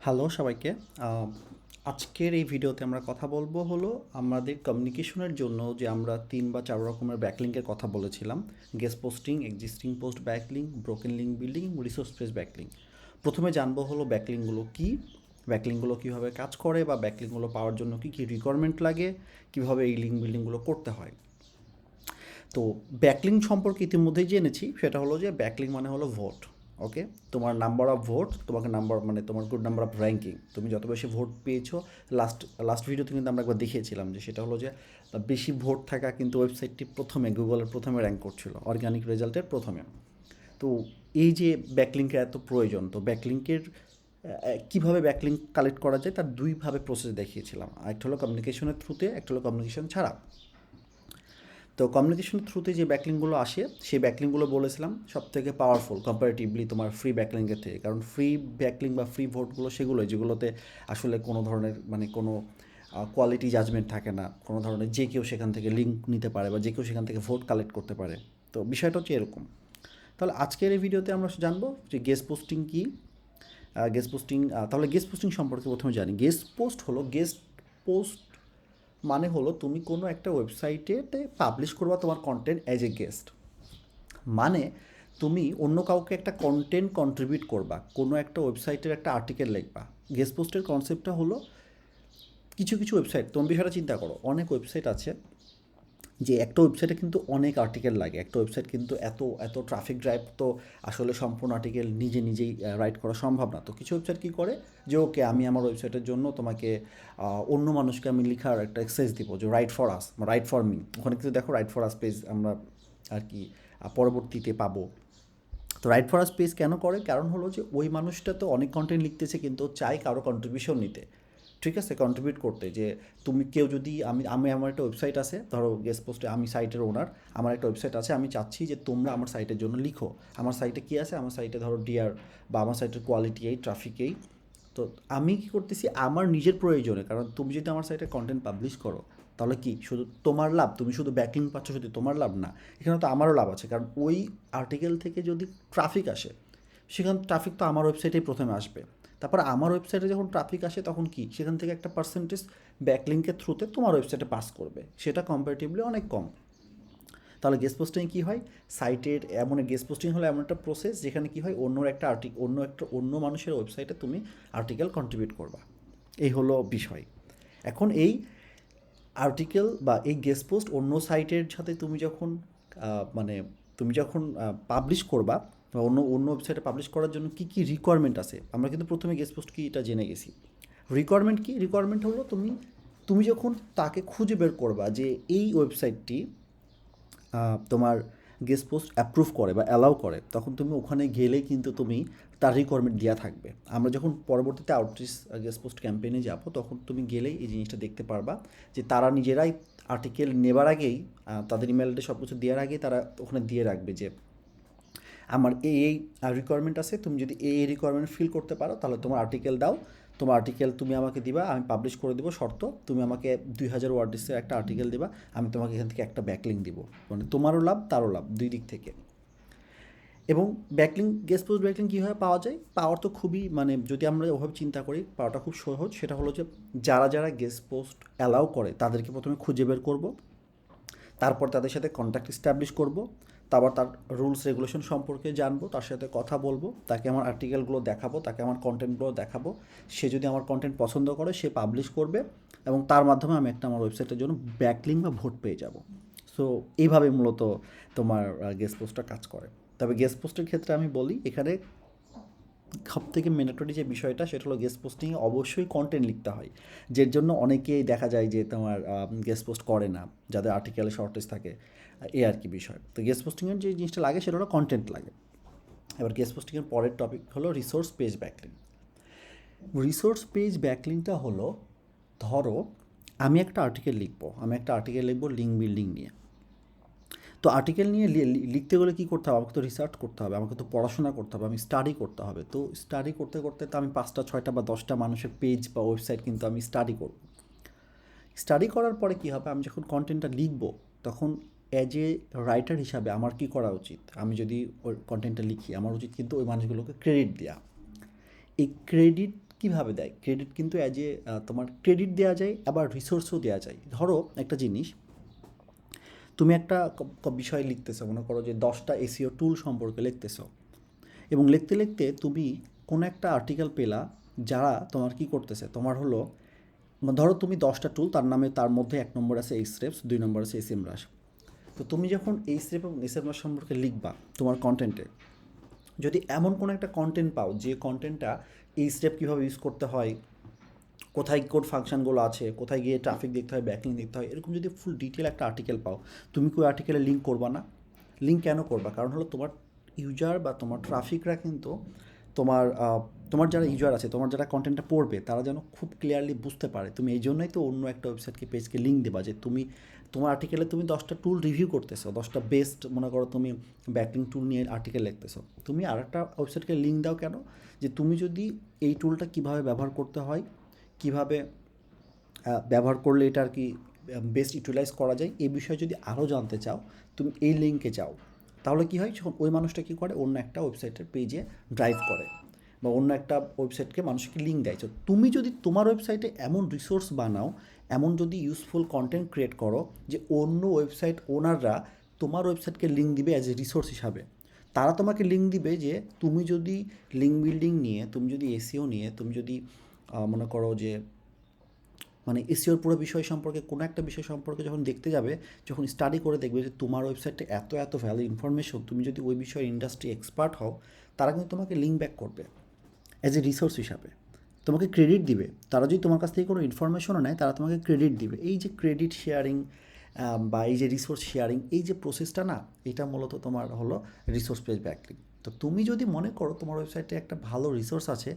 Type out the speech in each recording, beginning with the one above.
Hello সবাইকে। আহ, আজকের এই ভিডিওতে আমরা কথা বলবো হলো আমাদের কমিউনিকেশনের জন্য যে আমরা 3 বা 4 রকমের ব্যাকলিংকের কথা বলেছিলাম। Guest posting, existing post backlink, broken link building, resource base backlink. প্রথমে জানবো হলো ব্যাকলিংগুলো কী, ব্যাকলিংগুলো কীভাবে কাজ করে বা ব্যাকলিংগুলো পাওয়ার জন্য কী কী রিকোয়ারমেন্ট লাগে, কীভাবে এই লিঙ্ক বিল্ডিংগুলো করতে হয়। তো ব্যাকলিং সম্পর্কে ইতিমধ্যেই জেনেছি, সেটা হলো যে ব্যাকলিং মানে হলো ভোট। ওকে, তোমার নাম্বার অফ ভোট, তোমাকে নাম্বার মানে তোমার গুড নাম্বার অফ র্যাঙ্কিং, তুমি যত বেশি ভোট পেয়েছো। লাস্ট লাস্ট ভিডিওতে কিন্তু আমরা একবার দেখিয়েছিলাম যে সেটা হলো যে বেশি ভোট থাকা কিন্তু ওয়েবসাইটটি প্রথমে গুগলের প্রথমে র্যাঙ্ক করছিল অর্গানিক রেজাল্টের প্রথমে। তো এই যে ব্যাকলিংকের এত প্রয়োজন, তো ব্যাকলিংকের কীভাবে ব্যাকলিংক কালেক্ট করা যায় তার দুইভাবে প্রসেস দেখিয়েছিলাম। একটা হলো কমিউনিকেশনের থ্রুতে, একটা হলো কমিউনিকেশন ছাড়া। তো কমিউনিকেশন থ্রুতে যে ব্যাকলিংগুলো আসে সেই ব্যাকলিংগুলো বলেছিলাম সবথেকে পাওয়ারফুল কম্পারেটিভলি তোমার ফ্রি ব্যাকলিংয়ের থেকে, কারণ ফ্রি ব্যাকলিং বা ফ্রি ভোটগুলো সেগুলোই যেগুলোতে আসলে কোনো ধরনের মানে কোনো কোয়ালিটি জাজমেন্ট থাকে না, কোনো ধরনের যে কেউ সেখান থেকে লিঙ্ক নিতে পারে বা যে কেউ সেখান থেকে ভোট কালেক্ট করতে পারে। তো বিষয়টা হচ্ছে এরকম। তাহলে আজকের এই ভিডিওতে আমরা জানবো যে গেস্ট পোস্টিং কী। গেস্ট পোস্টিং, তাহলে গেস্ট পোস্টিং সম্পর্কে প্রথমে জানি। গেস্ট পোস্ট হলো গেস্ট পোস্ট মানে হলো তুমি কোনো একটা ওয়েবসাইটেতে পাবলিশ করবা তোমার কন্টেন্ট অ্যাজ এ গেস্ট। মানে তুমি অন্য কাউকে একটা কন্টেন্ট কন্ট্রিবিউট করবা, কোনো একটা ওয়েবসাইটের একটা আর্টিকেল লিখবা। গেস্ট পোস্টের কনসেপ্টটা হলো কিছু কিছু ওয়েবসাইট, তুমি বিষয়টা চিন্তা করো, অনেক ওয়েবসাইট আছে যে একটা ওয়েবসাইটে কিন্তু অনেক আর্টিকেল লাগে। একটা ওয়েবসাইট কিন্তু এত এত ট্রাফিক ড্রাইভ তো আসলে সম্পূর্ণ আর্টিকেল নিজে নিজেই রাইট করা সম্ভব না। তো কিছু ওয়েবসাইট কী করে যে ওকে আমি আমার ওয়েবসাইটের জন্য তোমাকে অন্য মানুষকে আমি লেখার একটা এক্সারসাইজ দিব যে right for us, right for me. ওখানে কিন্তু দেখো রাইট ফর আস পেজ আমরা আর কি পরবর্তীতে পাবো। তো রাইট ফর আস পেজ কেন করে? কারণ হলো যে ওই মানুষটা তো অনেক কন্টেন্ট লিখতেছে কিন্তু চাই কারো কন্ট্রিবিউশন নিতে। ঠিক আছে, কন্ট্রিবিউট করতে, যে তুমি কেউ যদি আমি আমি আমার একটা ওয়েবসাইট আছে, ধরো গেস্ট পোস্টে আমি সাইটের ওনার, আমার একটা ওয়েবসাইট আছে, আমি চাচ্ছি যে তোমরা আমার সাইটের জন্য লিখো। আমার সাইটে কী আছে, আমার সাইটে ধরো ডিআর বা আমার সাইটের কোয়ালিটি এই, ট্রাফিক এই। তো আমি কী করতেছি আমার নিজের প্রয়োজনে, কারণ তুমি যদি আমার সাইটে কন্টেন্ট পাবলিশ করো তাহলে কি শুধু তোমার লাভ, তুমি শুধু ব্যাকলিং পাচ্ছ শুধু তোমার লাভ না, এখানে তো আমারও লাভ আছে। কারণ ওই আর্টিকেল থেকে যদি ট্রাফিক আসে, সেখান ট্রাফিক তো আমার ওয়েবসাইটেই প্রথমে আসবে। তারপর আমার ওয়েবসাইটে যখন ট্রাফিক আসে তখন কি সেখান থেকে একটা পার্সেন্টেজ ব্যাকলিংকের থ্রুতে তোমার ওয়েবসাইটে পাস করবে, সেটা কম্পারেটিভলি অনেক কম। তাহলে গেস্ট পোস্টিং কী হয়, সাইটের এমন গেস্ট পোস্টিং হলো এমন একটা প্রসেস যেখানে কী হয় অন্য মানুষের ওয়েবসাইটে তুমি আর্টিকেল কন্ট্রিবিউট করবা। এই হলো বিষয়। এখন এই আর্টিকেল বা এই গেস্ট পোস্ট অন্য সাইটের সাথে তুমি যখন মানে তুমি যখন পাবলিশ করবা বা অন্য অন্য ওয়েবসাইটে পাবলিশ করার জন্য কী কী রিকোয়ারমেন্ট আছে, আমরা কিন্তু প্রথমে গেস্ট পোস্ট কি এটা জেনে গেছি। রিকোয়ারমেন্ট কি? রিকোয়ারমেন্ট হলো তুমি তুমি যখন তাকে খুঁজে বের করবা যে এই ওয়েবসাইটটি তোমার গেস্ট পোস্ট অ্যাপ্রুভ করে বা অ্যালাউ করে, তখন তুমি ওখানে গেলেই কিন্তু তুমি তার রিকোয়ারমেন্ট দেওয়া থাকবে। আমরা যখন পরবর্তীতে আউটরিচ গেস্ট পোস্ট ক্যাম্পেইনে যাব তখন তুমি গেলেই এই জিনিসটা দেখতে পারবা যে তারা নিজেরাই আর্টিকেল নেবার আগেই তাদের ইমেলটা সব কিছু দেওয়ার আগেই তারা ওখানে দিয়ে রাখবে যে আমার এই রিকোয়ারমেন্ট আছে, তুমি যদি এই রিকোয়ারমেন্ট ফিল করতে পারো তাহলে তোমার আর্টিকেল দাও। তোমার আর্টিকেল তুমি আমাকে দিবা, আমি পাবলিশ করে দেবো, শর্ত তুমি আমাকে 2000 ওয়ার্ডসের একটা আর্টিকেল দিবা, আমি তোমাকে এখান থেকে একটা ব্যাকলিং দিব। মানে তোমারও লাভ তারও লাভ, দুই দিক থেকে। এবং ব্যাকলিং, গেস্ট পোস্ট ব্যাকলিং কীভাবে পাওয়া যায়? পাওয়ার তো খুবই মানে যদি আমরা ওভাবে চিন্তা করি পাওয়াটা খুব সহজ। সেটা হলো যে যারা যারা গেস্ট পোস্ট অ্যালাউ করে তাদেরকে প্রথমে খুঁজে বের করব, তারপর তাদের সাথে কন্ট্যাক্ট এস্টাবলিশ করব, তারপর তার রুলস রেগুলেশন সম্পর্কে জানবো, তার সাথে কথা বলবো, তাকে আমার আর্টিকেলগুলো দেখাবো, তাকে আমার কন্টেন্টগুলো দেখাবো। সে যদি আমার কন্টেন্ট পছন্দ করে সে পাবলিশ করবে এবং তার মাধ্যমে আমি একটা আমার ওয়েবসাইটের জন্য ব্যাকলিংক বা ভোট পেয়ে যাব। সো এইভাবে মূলত তোমার গেস্ট পোস্টটা কাজ করে। তবে গেস্ট পোস্টের ক্ষেত্রে আমি বলি এখানে সবথেকে ম্যান্ডেটরি যে বিষয়টা সেটা হলো গেস্ট পোস্টিংয়ে অবশ্যই কন্টেন্ট লিখতে হয়, যের জন্য অনেকেই দেখা যায় যে তোমার গেস্ট পোস্ট করে না, যাদের আর্টিকেলে শর্টেজ থাকে, এই আর কি বিষয়। তো গেস্ট পোস্টিংয়ের যে জিনিসটা লাগে সেটা হলো কন্টেন্ট লাগে। এবার গেস্ট পোস্টিংয়ের পরের টপিক হলো resource page backlink. Resource page ব্যাকলিংটা হলো, ধরো আমি একটা আর্টিকেল লিখবো, লিঙ্ক বিল্ডিং নিয়ে। তো আর্টিকেল নিয়ে লিখতে গেলে কী করতে হবে? আমাকে তো রিসার্চ করতে হবে, আমাকে তো পড়াশোনা করতে হবে, আমি স্টাডি করতে হবে। তো স্টাডি করতে করতে তো আমি 5টা 6টা বা 10টা মানুষের পেজ বা ওয়েবসাইট কিন্তু আমি স্টাডি করব। স্টাডি করার পরে কী হবে, আমি যখন কন্টেন্টটা লিখব তখন অ্যাজ এ রাইটার হিসাবে আমার কী করা উচিত? আমি যদি ওই কন্টেন্টটা লিখি আমার উচিত কিন্তু ওই মানুষগুলোকে ক্রেডিট দেওয়া। এই ক্রেডিট কীভাবে দেয়? ক্রেডিট কিন্তু অ্যাজ এ তোমার ক্রেডিট দেওয়া যায়, আবার রিসোর্সও দেওয়া যায়। ধরো একটা জিনিস, তুমি একটা বিষয় লিখতেছো, মনে করো যে 10টা এসইও টুল সম্পর্কে লিখতেছো, এবং লিখতে লিখতে তুমি কোনো একটা আর্টিকেল পেলা যারা তোমার কি করতেছে, তোমার হলো ধরো তুমি 10টা টুল, তার নামে তার মধ্যে 1 নম্বর আছে এইচরেপস, 2 নম্বর আছে এসএমরাশ। তো তুমি যখন এইচরেপ এবং এসএমরাশ সম্পর্কে লিখবা তোমার কন্টেন্টে, যদি এমন কোনো একটা কন্টেন্ট পাও যে কন্টেন্টটা এইচরেপ কীভাবে ইউজ করতে হয়, কোথায় কোড ফাংশনগুলো আছে, কোথায় গিয়ে ট্রাফিক দেখতে হয়, ব্যাকলিং দেখতে হয়, এরকম যদি ফুল ডিটেল একটা আর্টিকেল পাও, তুমি কি ওই আর্টিকেলে লিঙ্ক করবা না? লিঙ্ক কেন করবা? কারণ হলো তোমার ইউজার বা তোমার ট্রাফিকরা কিন্তু তোমার তোমার যারা ইউজার আছে, তোমার যারা কন্টেন্টটা পড়বে, তারা যেন খুব ক্লিয়ারলি বুঝতে পারে। তুমি এই জন্যই তো অন্য একটা ওয়েবসাইটকে পেজকে লিঙ্ক দেবা, যে তুমি তোমার আর্টিকেলে তুমি 10টা টুল রিভিউ করতেছো, 10টা বেস্ট মনে করো তুমি ব্যাকলিং টুল নিয়ে আর্টিকেল লিখতেছো, তুমি আর একটা ওয়েবসাইটকে লিঙ্ক দাও কেন? যে তুমি যদি এই টুলটা কীভাবে ব্যবহার করতে হয়, কীভাবে ব্যবহার করলে এটা আর কি বেস্ট ইউটিলাইজ করা যায়, এই বিষয়ে যদি আরও জানতে চাও, তুমি এই লিঙ্কে যাও। তাহলে কী হয়, যখন ওই মানুষটা কী করে, অন্য একটা ওয়েবসাইটের পেজে ড্রাইভ করে বা অন্য একটা ওয়েবসাইটকে মানুষকে লিঙ্ক দেয়। তো তুমি যদি তোমার ওয়েবসাইটে এমন রিসোর্স বানাও, এমন যদি ইউজফুল কন্টেন্ট ক্রিয়েট করো যে অন্য ওয়েবসাইট ওনাররা তোমার ওয়েবসাইটকে লিঙ্ক দিবে অ্যাজ এ রিসোর্স হিসাবে, তারা তোমাকে লিঙ্ক দিবে যে তুমি যদি লিঙ্ক বিল্ডিং নিয়ে, তুমি যদি এসইও নিয়ে, তুমি যদি মনে করো যে মানে এসইওর পুরো বিষয় সম্পর্কে, কোনো একটা বিষয় সম্পর্কে যখন দেখতে যাবে, যখন স্টাডি করে দেখবে যে তোমার ওয়েবসাইটে এত এত ভ্যালু ইনফরমেশন, তুমি যদি ওই বিষয়ে ইন্ডাস্ট্রি এক্সপার্ট হও, তারা কিন্তু তোমাকে লিঙ্ক ব্যাক করবে অ্যাজ এ রিসোর্স হিসাবে, তোমাকে ক্রেডিট দিবে। তারা যদি তোমার কাছ থেকে কোনো ইনফরমেশনও নেয়, তারা তোমাকে ক্রেডিট দিবে। এই যে ক্রেডিট শেয়ারিং বা এই যে রিসোর্স শেয়ারিং, এই যে প্রসেসটা না, এটা মূলত তোমার হলো রিসোর্স পেজ ব্যাকলিং। তো তুমি যদি মনে করো তোমার ওয়েবসাইটে একটা ভালো রিসোর্স আছে,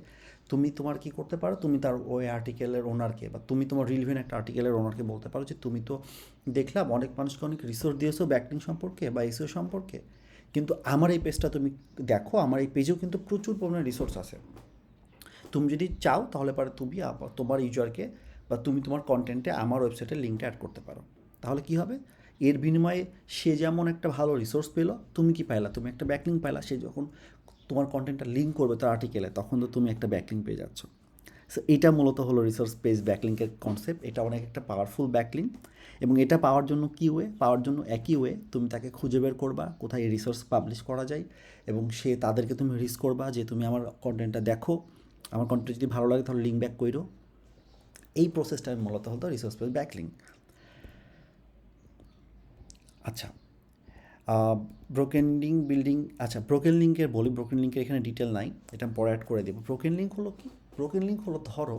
তুমি তোমার কি করতে পারো, তুমি তার ওই আর্টিকেলের ওনারকে, বা তুমি তোমার রিলেভেন্ট একটা আর্টিকেলের ওনারকে বলতে পারো যে তুমি তো দেখলাম অনেক মানুষকে অনেক রিসোর্স দিয়েছো ব্যাকলিং সম্পর্কে বা এসইও সম্পর্কে, কিন্তু আমার এই পেজটা তুমি দেখো, আমার এই পেজেও কিন্তু প্রচুর পরিমাণে রিসোর্স আছে। তুমি যদি চাও তাহলে পারে তুমি তোমার ইউজারকে বা তুমি তোমার কন্টেন্টে আমার ওয়েবসাইটের লিঙ্কটা অ্যাড করতে পারো। তাহলে কি হবে, এর বিনিময়ে সে যেমন একটা ভালো রিসোর্স পেলো, তুমি কি পাইলা, তুমি একটা ব্যাকলিঙ্ক পাইলা। সে যখন তোমার কন্টেন্টটা লিঙ্ক করবে তার আর্টিকেলে, তখন তো তুমি একটা ব্যাকলিঙ্ক পেয়ে যাচ্ছ। সো এটা মূলত হলো রিসোর্স পেজ ব্যাকলিঙ্কের কনসেপ্ট। এটা অনেক একটা পাওয়ারফুল ব্যাকলিঙ্ক, এবং এটা পাওয়ার জন্য কী ওয়ে, পাওয়ার জন্য একই ওয়ে, তুমি তাকে খুঁজে বের করবা কোথায় এই রিসোর্স পাবলিশ করা যায়, এবং সে তাদেরকে তুমি রিচ করবা যে তুমি আমার কন্টেন্টটা দেখো, আমার কন্টেন্ট যদি ভালো লাগে তাহলে লিঙ্ক ব্যাক করো। এই প্রসেসটা মূলত হতো রিসোর্স পেজ ব্যাকলিঙ্ক। আচ্ছা, ব্রোকেন লিঙ্ক বিল্ডিং, আচ্ছা ব্রোকেন লিঙ্কের বলি, ব্রোকেন লিঙ্কের এখানে ডিটেল নাই, এটা আমি পরে অ্যাড করে দেবো। ব্রোকেন লিঙ্ক হলো কি? ব্রোকেন লিঙ্ক হলো, ধরো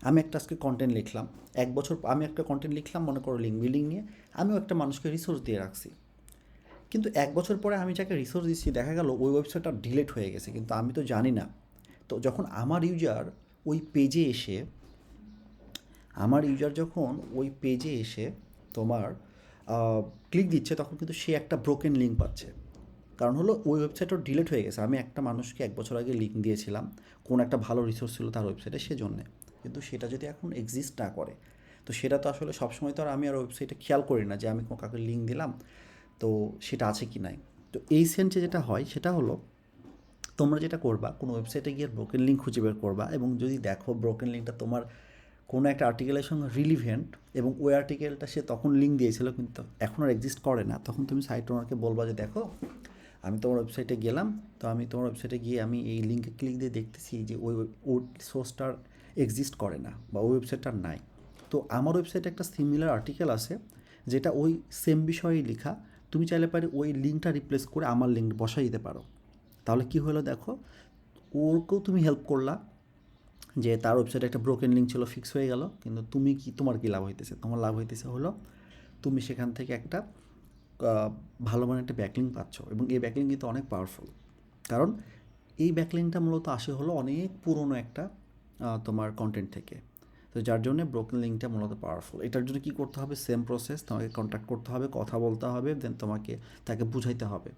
আমি একটা আজকে কন্টেন্ট লিখলাম, 1 বছর আমি একটা কন্টেন্ট লিখলাম মনে করো লিঙ্ক বিল্ডিং নিয়ে, আমিও একটা মানুষকে রিসোর্স দিয়ে রাখছি, কিন্তু 1 বছর পরে আমি যাকে রিসোর্স দিচ্ছি দেখা গেল ওই ওয়েবসাইটটা ডিলিট হয়ে গেছে, কিন্তু আমি তো জানি না। তো যখন আমার ইউজার ওই পেজে এসে, যখন ওই পেজে এসে তোমার ক্লিক দিচ্ছে, তখন কিন্তু সে একটা ব্রোকেন লিঙ্ক পাচ্ছে। কারণ হলো ওই ওয়েবসাইটটা ডিলিট হয়ে গেছে, আমি একটা মানুষকে 1 বছর আগে লিঙ্ক দিয়েছিলাম, কোন একটা ভালো রিসোর্স ছিল তার ওয়েবসাইটে সেজন্যে, কিন্তু সেটা যদি এখন এক্সিস্ট না করে, তো সেটা তো আসলে সবসময় তো আর আমি আর ওয়েবসাইটে খেয়াল করি না যে আমি কাউকে লিঙ্ক দিলাম তো সেটা আছে কি নাই। তো এই সেন্সে যেটা হয় সেটা হলো, তোমরা যেটা করবা, কোনো ওয়েবসাইটে গিয়ে ব্রোকেন লিঙ্ক খুঁজে বের করবা, এবং যদি দেখো ব্রোকেন লিঙ্কটা তোমার কোনো একটা আর্টিকেলের সঙ্গে রিলিভেন্ট, এবং ওই আর্টিকেলটা সে তখন লিঙ্ক দিয়েছিল কিন্তু এখন আর এক্সিস্ট করে না, তখন তুমি সাইট ওনারকে বলবা যে দেখো আমি তোমার ওয়েবসাইটে গেলাম, তো আমি তোমার ওয়েবসাইটে গিয়ে আমি এই লিঙ্কে ক্লিক দিয়ে দেখতেছি যে ওই সোর্সটার এক্সিস্ট করে না বা ওই ওয়েবসাইটটার নাই। তো আমার ওয়েবসাইটে একটা সিমিলার আর্টিকেল আছে যেটা ওই সেম বিষয়েই লেখা, তুমি চাইলে পারে ওই লিঙ্কটা রিপ্লেস করে আমার লিঙ্ক বসাই দিতে পারো। তাহলে কি হলো দেখো, ওরকেও তুমি হেল্প করলা, যে তার ওয়েবসাইটে একটা ব্রোকেন লিঙ্ক ছিল ফিক্স হয়ে গেল, কিন্তু তুমি কি, তোমার কী লাভ হইতেছে? তোমার লাভ হইতেছে হলো তুমি সেখান থেকে একটা ভালো মানের একটা ব্যাকলিঙ্ক পাচ্ছ, এবং এই ব্যাকলিঙ্ক কিন্তু অনেক পাওয়ারফুল, কারণ এই ব্যাকলিঙ্কটা মূলত আসে হলো অনেক পুরনো একটা তোমার কন্টেন্ট থেকে। তো যার জন্য ব্রোকেন লিঙ্কটা মূলত পাওয়ারফুল। এটার জন্য কী করতে হবে, সেম প্রসেস, তোমাকে কন্ট্যাক্ট করতে হবে, কথা বলতে হবে, দেন তোমাকে তাকে বুঝাইতে হবে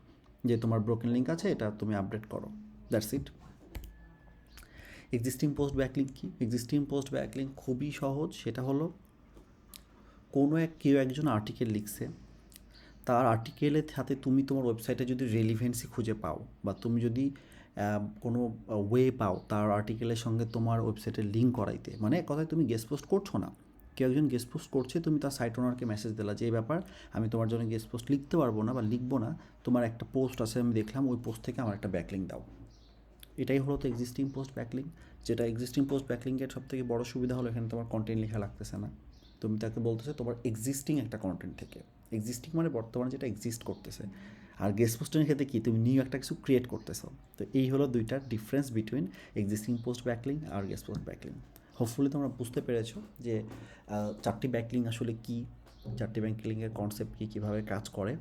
যে তোমার ব্রোকেন লিঙ্ক আছে, এটা তুমি আপডেট করো, that's it. Existing post backlink কি? এক্সিস্টিং পোস্ট ব্যাকলিঙ্ক খুবই সহজ, সেটা হলো কেউ একজন আর্টিকেল লিখছে, তার আর্টিকেলের সাথে তুমি তোমার ওয়েবসাইটে যদি রেলিভেন্সি খুঁজে পাও, বা তুমি যদি কোনো ওয়ে পাও তার আর্টিকেলের সঙ্গে তোমার ওয়েবসাইটের লিঙ্ক করাইতে, মানে এক কথায় তুমি গেস্ট পোস্ট করছো না, কেউ একজন গেস্ট পোস্ট করছে, তুমি তার সাইট ওনারকে মেসেজ দিলা যে এই ব্যাপার, আমি তোমার জন্য গেস্ট পোস্ট লিখতে পারবো না বা লিখবো না, তোমার একটা পোস্ট আছে আমি দেখলাম, ওই পোস্ট থেকে আমার একটা ব্যাকলিঙ্ক দাও। এটাই হলো তো এক্সিস্টিং পোস্ট ব্যাকলিঙ্ক। যেটা এক্সিস্টিং পোস্ট ব্যাকলিঙ্কের সব থেকে বড় সুবিধা হলো এখানে তোমার কন্টেন্ট লেখা লাগতেছে না, তুমি তাকে বলতেছে তোমার এক্সিস্টিং একটা কন্টেন্ট থেকে, এক্সিস্টিং মানে বর্তমানে যেটা এক্সিস্ট করতেছে। আর গেস্ট পোস্টের ক্ষেত্রে কি তুমি নিউ একটা কিছু ক্রিয়েট করতেছো। তো এই হলো দুইটার difference between existing post backlink আর গেস্ট পোস্ট ব্যাকলিঙ্ক। হোপফুলি তোমরা বুঝতে পেরেছো যে চারটি ব্যাকলিঙ্ক আসলে কী, চারটি ব্যাকলিঙ্কের কনসেপ্ট কী, কীভাবে কাজ করে।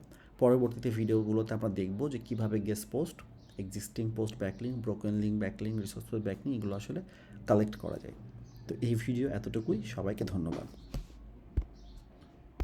পরবর্তীতে ভিডিওগুলোতে আমরা দেখবো যে কীভাবে guest post, existing post backlink, broken link backlink, resource post backlink এগুলো আসলে কালেক্ট করা যায়। তো এই ভিডিও এতটুকুই, সবাইকে ধন্যবাদ।